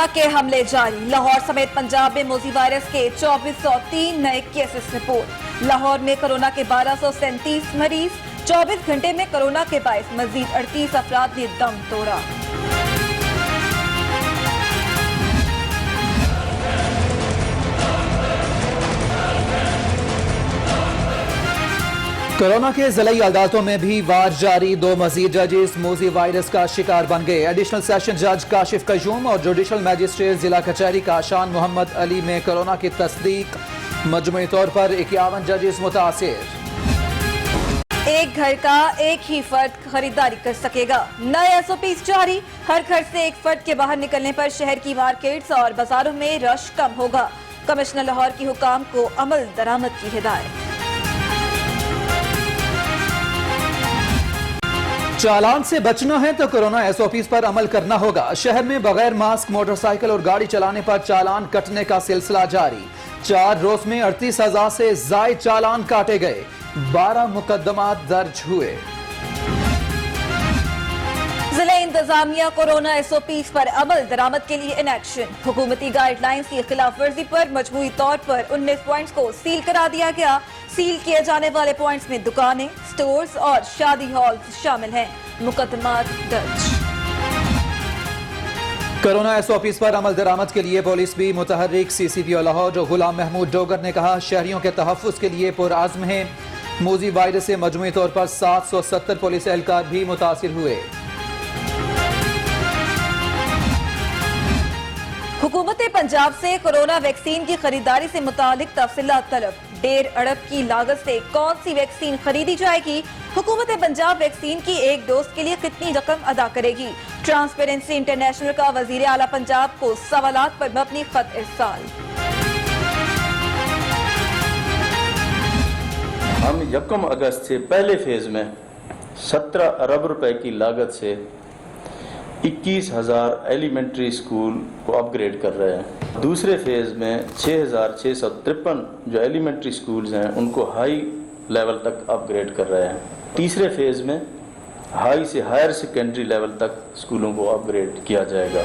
Corona के हमले जारी। लाहौर समेत पंजाब में मोजी वायरस के 2403 नए केसेस रिपोर्ट। लाहौर में कोरोना के 1237 मरीज। 24 घंटे में कोरोना के बायस मजीद 38 अफराद ने दम तोड़ा। कोरोना के ज़िलाई अदालतों में भी वार जारी। 2 मजीद जजेस मोजी वायरस का शिकार बन गए। एडिशनल सेशन जज काशिफ कयूम और जुडिशल मैजिस्ट्रेट जिला कचहरी काशान मोहम्मद अली में कोरोना की तस्दीक। मजमूई तौर पर 51 जजेस मुतासिर। एक घर का एक ही फर्द खरीदारी कर सकेगा। नए SOP जारी। हर घर से एक फर्द के बाहर निकलने पर शहर की मार्केट्स और बाजारों में रश कम होगा। कमिश्नर लाहौर की हुकाम को अमल दरामद की हिदायत। चालान से बचना है तो कोरोना SOPs पर अमल करना होगा। शहर में बगैर मास्क मोटरसाइकिल और गाड़ी चलाने पर चालान कटने का सिलसिला जारी। 4 रोज में 38,000 से ज्यादा चालान काटे गए। 12 मुकदमात दर्ज हुए। जिला इंतजामिया कोरोना SOPs पर अमल दरामद के लिए इन एक्शन। हुकूमती गाइडलाइंस की खिलाफ वर्जी पर मजमूई तौर पर 19 पॉइंट्स को सील करा दिया गया। सील किए जाने वाले पॉइंट्स में दुकानें, स्टोर्स और शादी हॉल शामिल हैं। मुकदमात दर्ज। कोरोना SOPs पर अमल दरामद के लिए पुलिस भी मुतहर्रिक। CCPO लाहौर जो गुलाम महमूद डोगर ने कहा, शहरियों के तहफ्फुज के लिए पुरआज़्म है। मोजी वायरस से मजमूई तौर पर 770 पुलिस एहलकार भी मुतासिर हुए। हुकूमत पंजाब से कोरोना वैक्सीन की खरीदारी से मुतालिक तफसीलात तलब। 1.5 अरब की लागत से कौन सी वैक्सीन खरीदी जाएगी? हुकूमत पंजाब वैक्सीन की एक डोज के लिए कितनी रकम अदा करेगी? ट्रांसपेरेंसी इंटरनेशनल का वजीर आला पंजाब को सवालात पर मबनी खत इरसाल। हम 1 अगस्त से पहले फेज में 17 अरब रुपए की लागत से 21,000 एलिमेंट्री स्कूल को अपग्रेड कर रहे हैं। दूसरे फेज में 6,653 जो एलिमेंट्री स्कूल्स हैं उनको हाई लेवल तक अपग्रेड कर रहे हैं। तीसरे फेज में हाई से हायर सेकेंडरी लेवल तक स्कूलों को अपग्रेड किया जाएगा।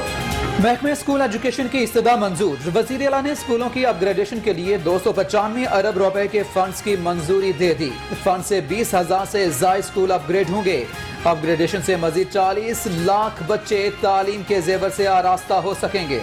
महकमे स्कूल एजुकेशन की इस्तदा मंजूर। वज़ीर आला ने स्कूलों की अपग्रेडेशन के लिए 295 अरब रुपए के फंड्स की मंजूरी दे दी। फंड से 20,000 से ज्यादा स्कूल अपग्रेड होंगे। अपग्रेडेशन से मजीद 40 लाख बच्चे तालीम के जेवर से आरास्ता हो सकेंगे।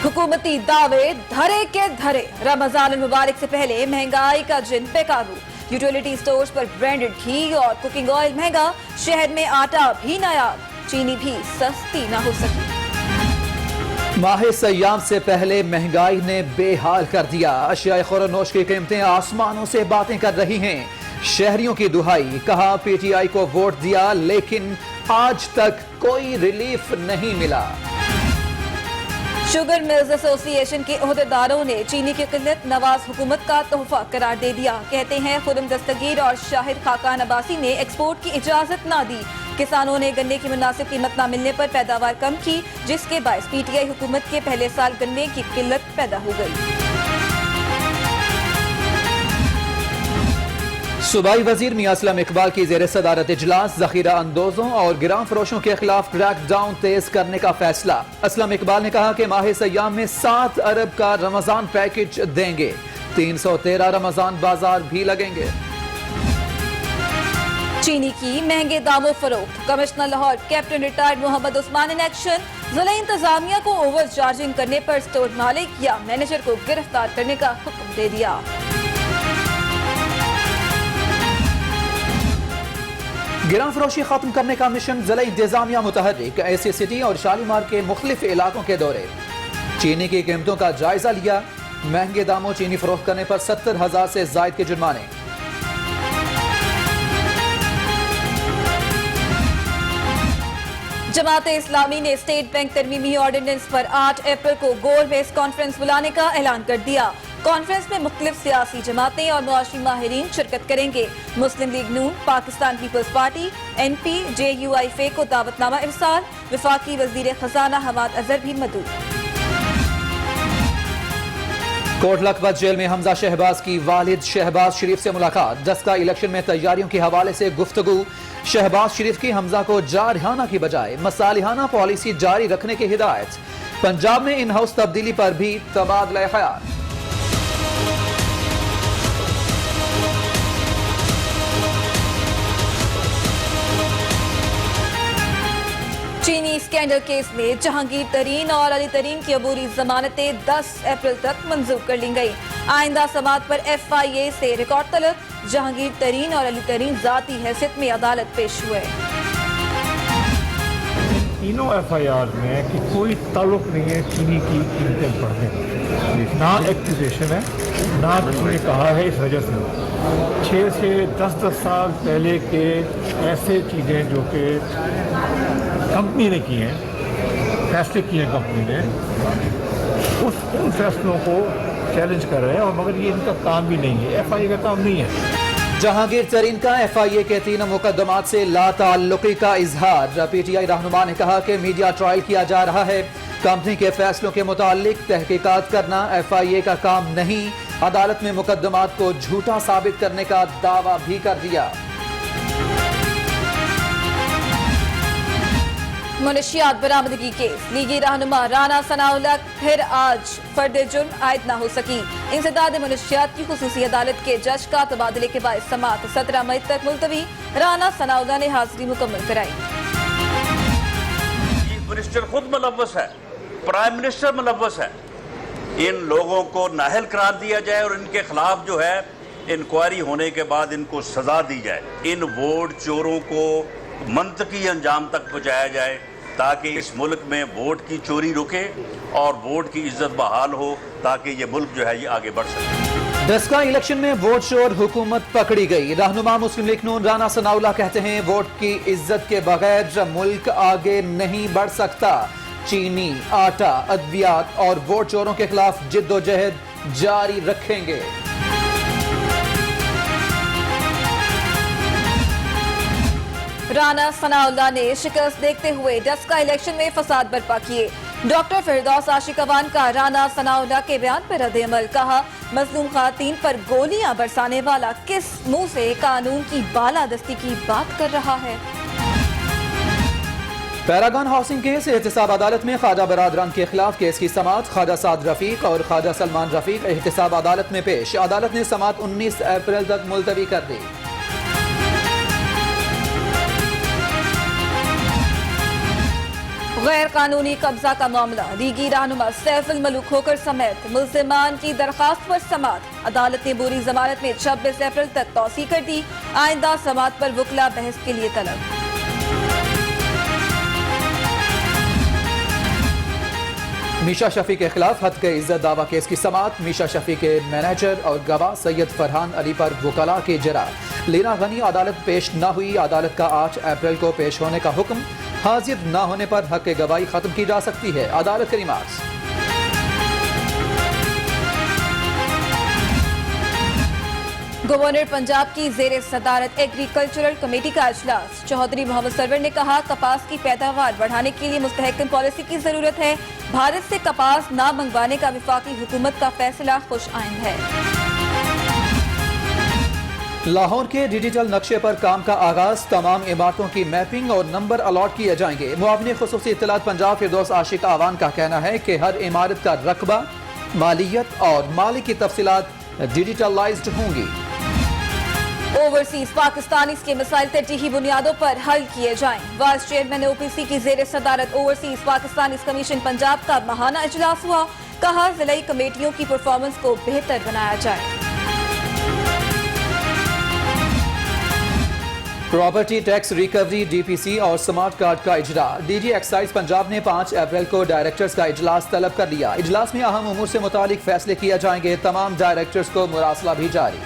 हुकूमती दावे धरे के धरे। रमजान मुबारक से पहले महंगाई का जिन बेकाबू। यूटिलिटी स्टोर्स पर ब्रांडेड घी और कुकिंग ऑयल महंगा। शहर में आटा भी नायाब, चीनी भी सस्ती न हो सकी। माह सयाम से पहले महंगाई ने बेहाल कर दिया। अशियाए खुरनोश की कीमतें आसमानों से बातें कर रही हैं। शहरियों की दुहाई, कहा PTI को वोट दिया लेकिन आज तक कोई रिलीफ नहीं मिला। शुगर मिल्स एसोसिएशन के ओहदेदारों ने चीनी की किल्लत नवाज हुकूमत का तोहफा करार दे दिया। कहते हैं खुरम दस्तगीर और शाहिद खाकान अब्बासी ने एक्सपोर्ट की इजाजत ना दी। किसानों ने गन्ने की मुनासिब कीमत न मिलने पर पैदावार कम की, जिसके बायस PTI हुकूमत के पहले साल गन्ने की किल्लत पैदा हो गई। सूबाई वजीर मियां असलम इकबाल की जेर सदारत इजलास। जखीरा अंदोजों और गिराम फरोशों के खिलाफ क्रैकडाउन तेज करने का फैसला। असलम इकबाल ने कहा कि माह सयाम में 7 अरब का रमजान पैकेज देंगे। 313 रमजान बाजार भी लगेंगे। चीनी की महंगे दामों फरोख्त। Commissioner Lahore captain retired Mohammad Usman in action. जिला इंतजामिया को ओवर चार्जिंग करने पर स्टोर मालिक या मैनेजर को गिरफ्तार करने का हुक्म दे दिया। गिराम फरोशी खत्म करने का मिशन। जिला इंतजामिया मुतहर्रिक। ऐसी सिटी और शालीमार के मुख्तलिफ इलाकों के दौरे। चीनी की कीमतों का जायजा लिया। महंगे दामों चीनी फरोख्त करने पर 70,000 से ज्यादा के जुर्माने। जमात इस्लामी ने स्टेट बैंक तरमीमी ऑर्डिनेंस पर 8 अप्रैल को गोल बेस कॉन्फ्रेंस बुलाने का ऐलान कर दिया। कॉन्फ्रेंस में मुख्तलिफ सियासी जमातें और मुआशी माहिरीन शिरकत करेंगे। मुस्लिम लीग नून, पाकिस्तान पीपल्स पार्टी, NP, JUIFA को दावतनामा इरसाल। वफाकी वजीर खजाना हमाद अजहर भी मौजूद। कोट लखपत जेल में हमजा शहबाज की वालिद शहबाज शरीफ से मुलाकात। दस्का इलेक्शन में तैयारियों के हवाले से गुफ्तगू। शहबाज शरीफ की हमजा को जारहाना की बजाय मसालिहाना पॉलिसी जारी रखने की हिदायत। पंजाब में इन हाउस तब्दीली पर भी तबादला ख्याल। चीनी स्कैंडल केस में जहांगीर तरीन और अली तरीन की अबूरी जमानतें 10 अप्रैल तक मंजूर कर ली गई। आइंदा समाअत पर FIA से रिकॉर्ड तलब। जहांगीर तरीन और अली तरीन जाती हैसियत में अदालत पेश हुए। तीनों FIR में कि कोई ताल्लुक नहीं है चीनी की कीमतें बढ़ने का, ना एक्यूजेशन है ना किसी ने कहा है इस वजह से। 6 से 10 साल पहले के ऐसे चीज़ें जो कि कंपनी ने की हैं, फैसले किए हैं कंपनी ने, उन फैसलों को चैलेंज कर रहे हैं, और मगर ये इनका काम भी नहीं है, FIA का काम नहीं है। जहांगीर तरीन का FIA के 3 मुकदमात से लाताल्लुकी का इजहार। PTI रहनुमा ने कहा कि मीडिया ट्रायल किया जा रहा है। कंपनी के फैसलों के मुतालिक तहकीकात करना FIA का काम नहीं। अदालत में मुकदमात को झूठा साबित करने का दावा भी कर दिया। मुनशियात बरामदगी केस। लीगी रहनुमा राना सनाउल्लाह फिर आज फर्द जुर्म आयद न हो सकी। इंसदाद मुनशियात की खुसूसी अदालत के जज का तबादले के बाद समाअत 17 मई तक मुलतवी। राना सनाउल्लाह ने हाजिरी मुकम्मल कराई। चीफ मिनिस्टर खुद मुलव्वस है, प्राइम मिनिस्टर मुलव्वस है। इन लोगों को नाहल करार दिया जाए और इनके खिलाफ जो है इंक्वायरी होने के बाद इनको सजा दी जाए। इन वोट चोरों को मंतकी अंजाम तक पहुंचाया जाए ताकि इस मुल्क में वोट की चोरी रुके और वोट की इज्जत बहाल हो, ताकि ये मुल्क जो है ये आगे बढ़ सके। दस्का इलेक्शन में वोट शोर हुकूमत पकड़ी गई। रहनुमा मुस्लिम लीग नून राना सनाउल्लाह कहते हैं वोट की इज्जत के बगैर मुल्क आगे नहीं बढ़ सकता। चीनी, आटा, अद्वियात और वोट चोरों के खिलाफ जिद्दोजहद जारी रखेंगे। राना सनाउल्लाह ने शिकस्त देखते हुए दस्का इलेक्शन में फसाद बर्पा किए। डॉक्टर फिरदौस आशिक अवान का राना सनाउल्लाह के बयान पर रद्द-ए-अमल। कहा, मजलूम खातीन पर गोलियां बरसाने वाला किस मुंह से कानून की बालादस्ती की बात कर रहा है। पैरागन हाउसिंग केस एहतिसाब अदालत में ख्वाजा बरादरान के खिलाफ केस की समाअत। ख्वाजा साद रफीक और ख्वाजा सलमान रफीक एहतिसाब अदालत में पेश। अदालत ने समाअत 19 अप्रैल तक मुलतवी कर दी। गैर कानूनी कब्जा का मामला। लीगी रहनुमा सैफुल मलूक खोकर समेत मुल्जिमान की दरखास्त पर समाअत। अदालत ने बुरी जमानत में 26 अप्रैल तक तौसी कर दी। आइंदा समाअत पर वकला बहस के लिए तलब। मीशा शफी के खिलाफ हद के इज्जत दावा केस की समाअत। मीशा शफी के मैनेजर और गवाह सैयद फरहान अली पर वकला के जरा। लीना गनी अदालत पेश न हुई। अदालत का 8 अप्रैल को पेश होने का हुक्म। हाजिर न होने पर हक के गवाही खत्म की जा सकती है। अदालत के रिमार्क्स। गवर्नर पंजाब की जेर सदारत एग्रीकल्चरल कमेटी का इजलास। चौधरी मोहम्मद सरवर ने कहा, कपास की पैदावार बढ़ाने के लिए मुस्तहकम पॉलिसी की जरूरत है। भारत से कपास न मंगवाने का वफाकी हुकूमत का फैसला खुश आइंद है। लाहौर के डिजिटल नक्शे पर काम का आगाज। तमाम इमारतों की मैपिंग और नंबर अलॉट किए जाएंगे। मुआवनी खुसूसी इत्तलात पंजाब फिरदौस आशिक आवान का कहना है कि हर इमारत का रकबा, मालियत और माली की तफसीलात डिजिटलाइज्ड होंगी। ओवरसीज पाकिस्तानी के मसाइल तरजीही बुनियादों पर हल किए जाएं। वाइस चेयरमैन OPC की जेर सदारत ओवरसीज पाकिस्तानी कमीशन पंजाब का माहाना इजलास हुआ। कहा, जिलाई कमेटियों की परफॉर्मेंस को बेहतर बनाया जाए। प्रॉपर्टी टैक्स रिकवरी, DPC और स्मार्ट कार्ड का इजरा। DG एक्साइज पंजाब ने 5 अप्रैल को डायरेक्टर्स का इजलास तलब कर लिया। इजलास में अहम उमूर से मुतालिक फैसले किए जाएंगे। तमाम डायरेक्टर्स को मुरासला भी जारी।